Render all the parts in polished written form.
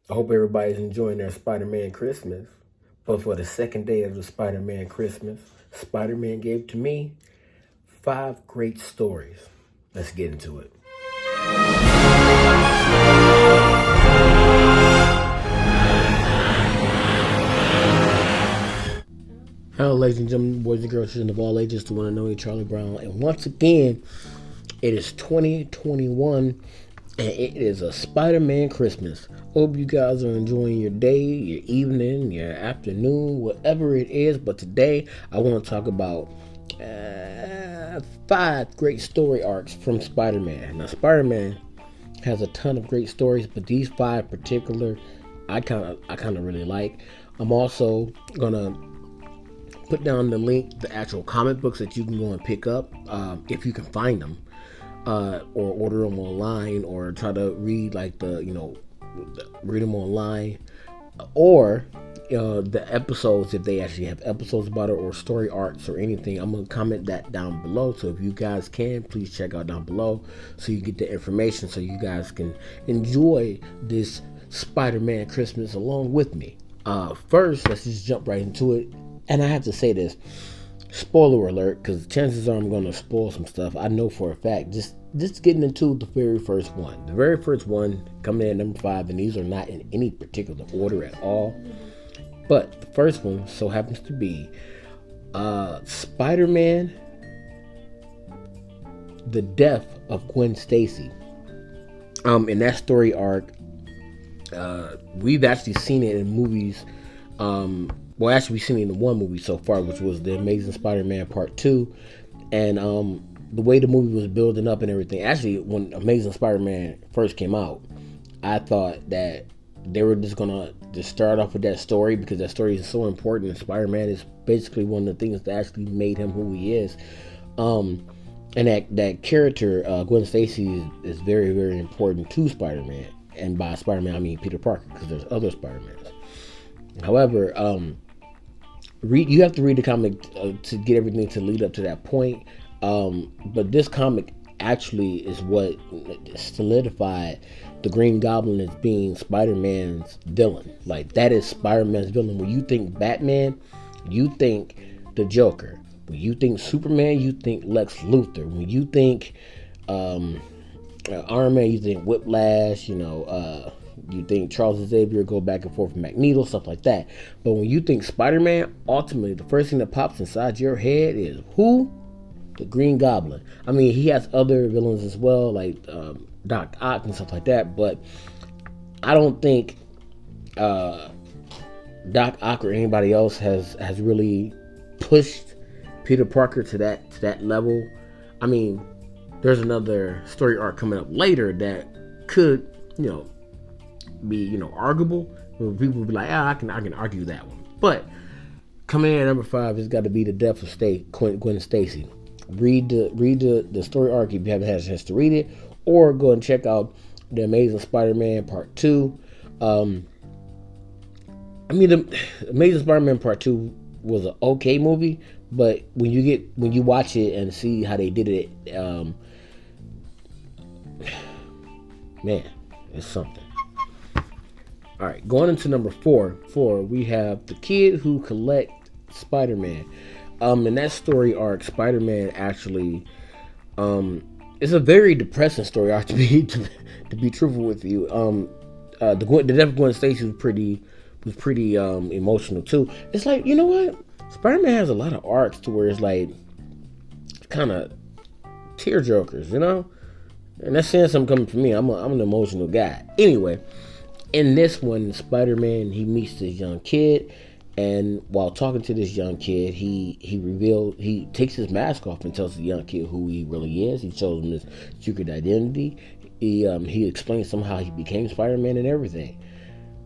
I hope everybody's enjoying their Spider-Man Christmas. But for the second day of the Spider-Man Christmas, Spider-Man gave to me 5 great stories. Let's get into it. Hello, ladies and gentlemen, boys and girls, children of all ages, the one and only Kharlie Brown. And once again, it is 2021 and it is a Spider-Man Christmas. Hope you guys are enjoying your day, your evening, your afternoon, whatever it is. But today, I want to talk about 5 great story arcs from Spider-Man. Now, Spider-Man has a ton of great stories, but these 5 particular, I kind of really like. I'm also gonna put down the link, the actual comic books that you can go and pick up if you can find them, or order them online, or try to read read them online, or the episodes if they actually have episodes about it, or story arcs or anything. I'm gonna comment that down below. So if you guys can, please check out down below so you get the information so you guys can enjoy this Spider-Man Christmas along with me. First, let's just jump right into it. And I have to say this, spoiler alert, because chances are I'm going to spoil some stuff. I know for a fact. Just getting into the very first one. The very first one coming in at number 5, and these are not in any particular order at all. But the first one so happens to be Spider-Man, the death of Gwen Stacy. In that story arc, we've actually seen it in movies. Well, actually, we've seen it in one movie so far, which was the Amazing SpiderMan Part 2. And the way the movie was building up and everything. Actually, when Amazing Spider-Man first came out, I thought that they were just going to just start off with that story, because that story is so important. And Spider-Man is basically one of the things that actually made him who he is. And that character, Gwen Stacy, is very, very important to Spider-Man. And by Spider-Man, I mean Peter Parker, because there's other Spider-Mans. However, you have to read the comic to get everything to lead up to that point. But this comic actually is what solidified the Green Goblin as being Spider-Man's villain. Like, that is Spider-Man's villain. When you think Batman, you think the Joker. When you think Superman, you think Lex Luthor. When you think Iron Man, you think Whiplash. You think Charles Xavier, go back and forth with Magneto, stuff like that. But when you think Spider-Man, ultimately, the first thing that pops inside your head is who? The Green Goblin. I mean, he has other villains as well, like Doc Ock and stuff like that. But I don't think Doc Ock or anybody else has really pushed Peter Parker to that level. I mean, there's another story arc coming up later that could, be arguable. People will be like, I can argue that one. But coming in at number 5, it's got to be the death of Gwen Stacy. Read the story arc if you haven't had a chance to read it, or go and check out the Amazing Spider-Man Part 2. The Amazing Spider-Man Part 2 was an okay movie, but when you watch it and see how they did it, man, it's something. All right, going into number 4, we have the Kid Who Collects Spiderman. In that story arc, Spider-Man actually, it's a very depressing story arc to be truthful with you. The death of Gwen Stacy was pretty emotional too. It's like, you know what? Spider-Man has a lot of arcs to where it's like kind of tear jerkers, and that's saying something coming from me. I'm an emotional guy. Anyway. In this one, Spider-Man, he meets this young kid, and while talking to this young kid, he takes his mask off and tells the young kid who he really is. He shows him his secret identity. He explains somehow he became Spider-Man and everything.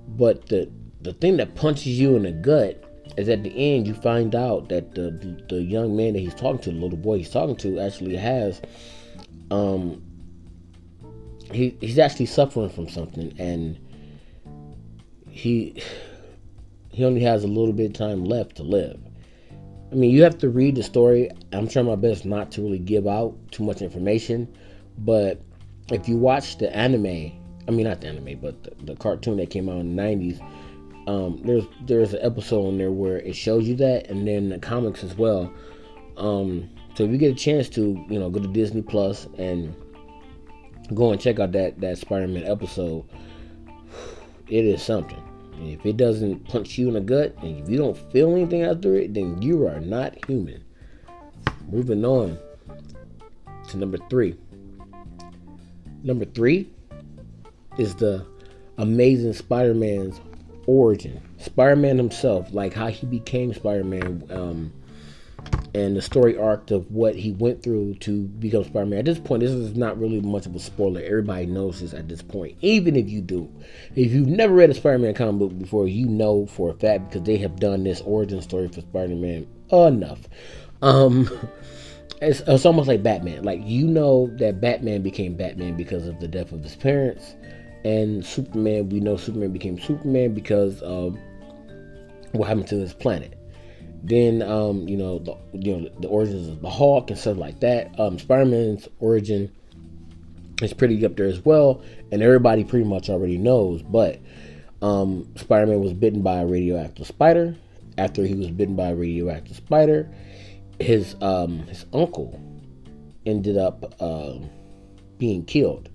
But the thing that punches you in the gut is at the end you find out that the young man that he's talking to, the little boy he's talking to, actually has he's actually suffering from something, and he only has a little bit of time left to live. I mean, you have to read the story. I'm trying my best not to really give out too much information, but if you watch the anime, I mean, not the anime, but the cartoon that came out in the 90s. There's an episode on there where it shows you that, and then the comics as well. So if you get a chance to, go to Disney Plus and go and check out that Spider-Man episode, it is something. If it doesn't punch you in the gut, and if you don't feel anything after it, then you are not human. Moving on to number 3. Number 3 is the Amazing Spider-Man's origin. Spider-Man himself, like how he became Spider-Man, and the story arc of what he went through to become Spider-Man. At this point, this is not really much of a spoiler. Everybody knows this at this point. Even if you do. If you've never read a Spider-Man comic book before, you know for a fact because they have done this origin story for Spider-Man enough. It's almost like Batman. Like, you know that Batman became Batman because of the death of his parents. And Superman, we know Superman became Superman because of what happened to this planet. Then, the origins of the Hulk and stuff like that. Spider-Man's origin is pretty up there as well, and everybody pretty much already knows. But Spider-Man was bitten by a radioactive spider. After he was bitten by a radioactive spider, his uncle ended up being killed,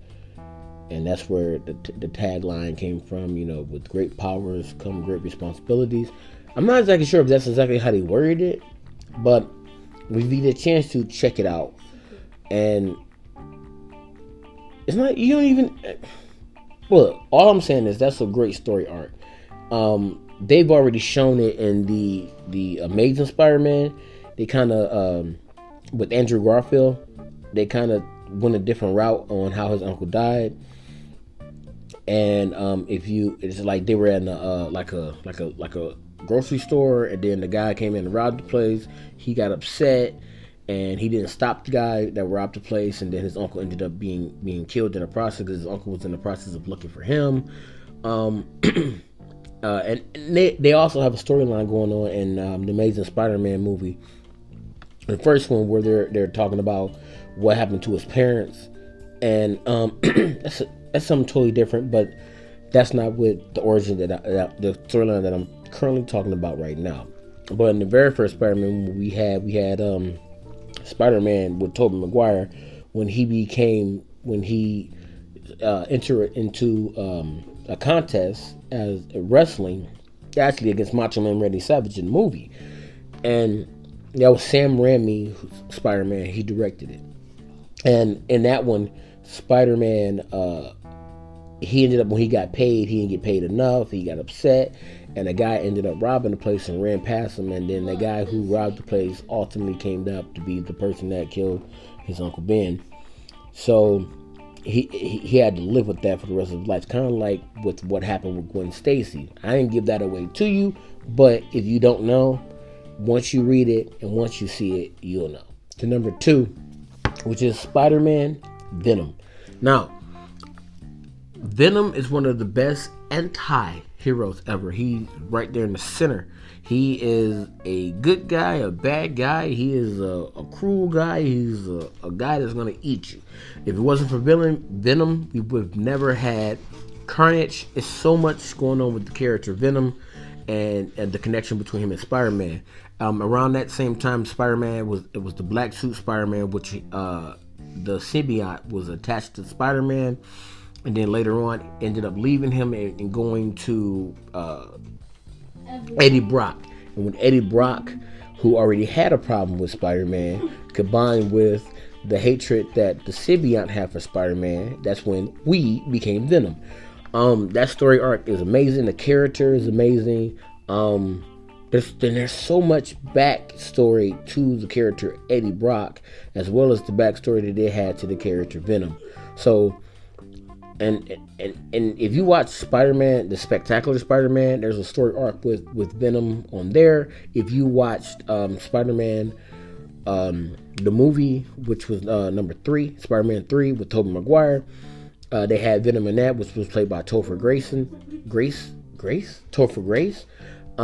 and that's where the tagline came from. With great powers come great responsibilities. I'm not exactly sure if that's exactly how they worded it, but we get a chance to check it out. And it's not, you don't even, well, all I'm saying is that's a great story arc. They've already shown it in the Amazing Spider-Man. They kind of, with Andrew Garfield, they kind of went a different route on how his uncle died. And it's like they were in like a grocery store, and then the guy came in and robbed the place. He got upset, and he didn't stop the guy that robbed the place, and then his uncle ended up being killed in the process because his uncle was in the process of looking for him. And they also have a storyline going on in the Amazing Spider-Man movie, the first one, where they're talking about what happened to his parents, and that's something totally different. But that's not with the origin the storyline that I'm currently talking about right now. But in the very first Spider-Man, we had Spider-Man with Tobey Maguire when he entered into a contest as wrestling, actually against Macho Man Randy Savage in the movie, and that was Sam Raimi, Spider-Man. He directed it, and in that one, Spider-Man, he ended up, when he got paid, he didn't get paid enough. He got upset, and a guy ended up robbing the place and ran past him. And then the guy who robbed the place ultimately came up to be the person that killed his Uncle Ben. So he had to live with that for the rest of his life. Kind of like with what happened with Gwen Stacy. I didn't give that away to you, but if you don't know, once you read it and once you see it, you'll know. To number 2, which is Spider-Man Venom. Now, Venom is one of the best anti-heroes ever. He's right there in the center. He is a good guy, a bad guy. He is a cruel guy. He's a guy that's going to eat you. If it wasn't for Venom, we would have never had Carnage. It's so much going on with the character Venom and the connection between him and Spider-Man. Around that same time, Spider-Man it was the black suit Spider-Man, which the symbiote was attached to Spider-Man. And then later on, ended up leaving him and going to Eddie Brock. And when Eddie Brock, who already had a problem with Spider-Man, combined with the hatred that the symbiote had for Spider-Man, that's when we became Venom. That story arc is amazing. The character is amazing. There's so much backstory to the character Eddie Brock, as well as the backstory that they had to the character Venom. So, and if you watch Spider-Man, the Spectacular Spider-Man, there's a story arc with Venom on there. If you watched Spider-Man, the movie, which was number 3, Spider-Man 3 with Tobey Maguire, they had Venom in that, which was played by Topher Grace,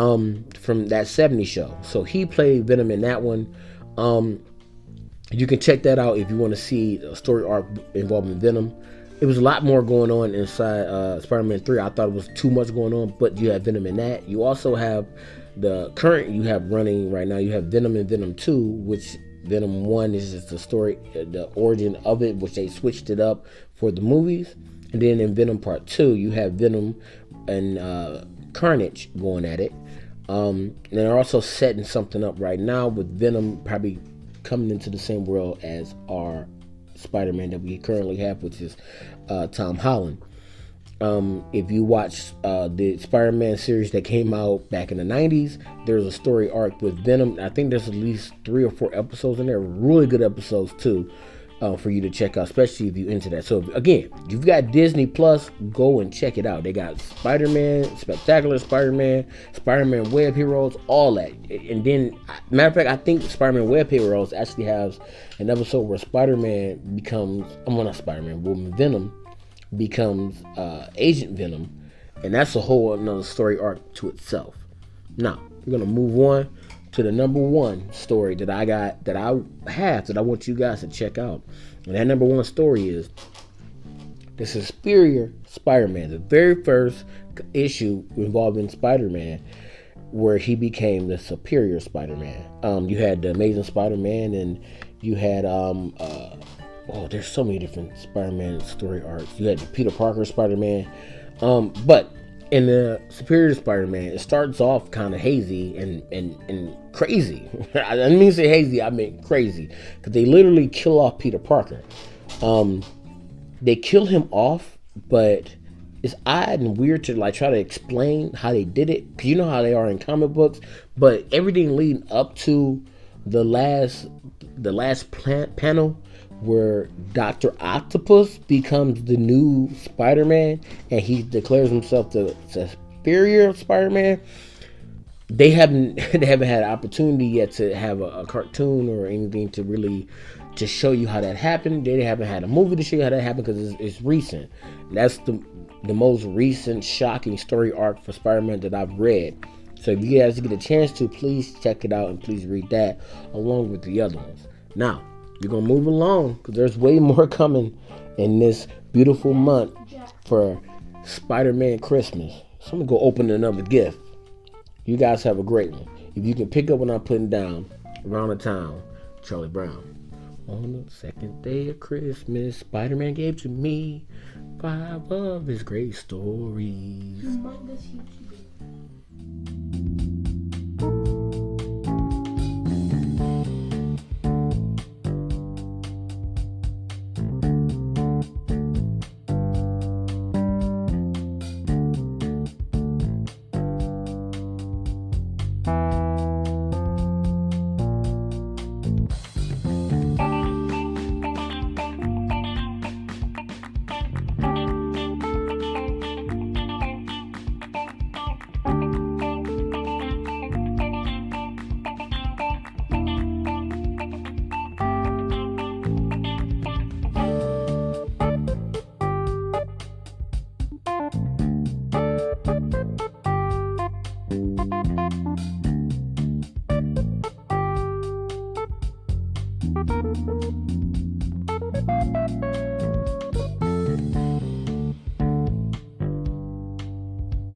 from that 70s show. So he played Venom in that one. You can check that out if you want to see a story arc involving Venom. it was a lot more going on inside Spider-Man 3. I thought it was too much going on, but you have Venom in that. You also have you have running right now, you have Venom and Venom 2, which Venom 1 is just the story, the origin of it, which they switched it up for the movies. And then in Venom Part 2, you have Venom and Carnage going at it. And they're also setting something up right now with Venom probably coming into the same world as our Spider-Man that we currently have, which is Tom Holland. If you watch the Spider-Man series that came out back in the 90s, there's a story arc with Venom. I think there's at least 3 or 4 episodes in there, really good episodes too, for you to check out, especially if you're into that. So again, you've got Disney Plus, go and check it out. They got Spider-Man, Spectacular Spider-Man, Spider-Man Web Heroes, all that. And then, matter of fact, I think Spider-Man Web Heroes actually has an episode where Spider-Man becomes, Venom becomes Agent Venom, and that's a whole another story arc to itself. Now we're gonna move on to the number one story that I want you guys to check out, and that number one story is the Superior Spider-Man, the very first issue involving Spider-Man, where he became the Superior Spider-Man. You had the Amazing Spider-Man, and you had there's so many different Spider-Man story arcs. You had the Peter Parker Spider-Man, but in the Superior Spider-Man, it starts off kind of hazy and crazy. I didn't mean to say hazy, I meant crazy, because they literally kill off Peter Parker. They kill him off, but it's odd and weird to like try to explain how they did it, because you know how they are in comic books. But everything leading up to the last panel, where Dr. Octopus becomes the new Spider-Man and he declares himself the Superior Spider-Man, they haven't had an opportunity yet to have a cartoon or anything to really just show you how that happened. They haven't had a movie to show you how that happened, because it's recent. That's the most recent shocking story arc for Spider-Man that I've read. So if you guys get a chance to, please check it out and please read that along with the other ones. Now, we're going to move along, because there's way more coming in this beautiful month for Spider-Man Christmas. So I'm going to go open another gift. You guys have a great one. If you can pick up what I'm putting down, Around the Town, Kharlie Brown. On the second day of Christmas, Spider-Man gave to me 5 of his great stories. Humongous YouTube.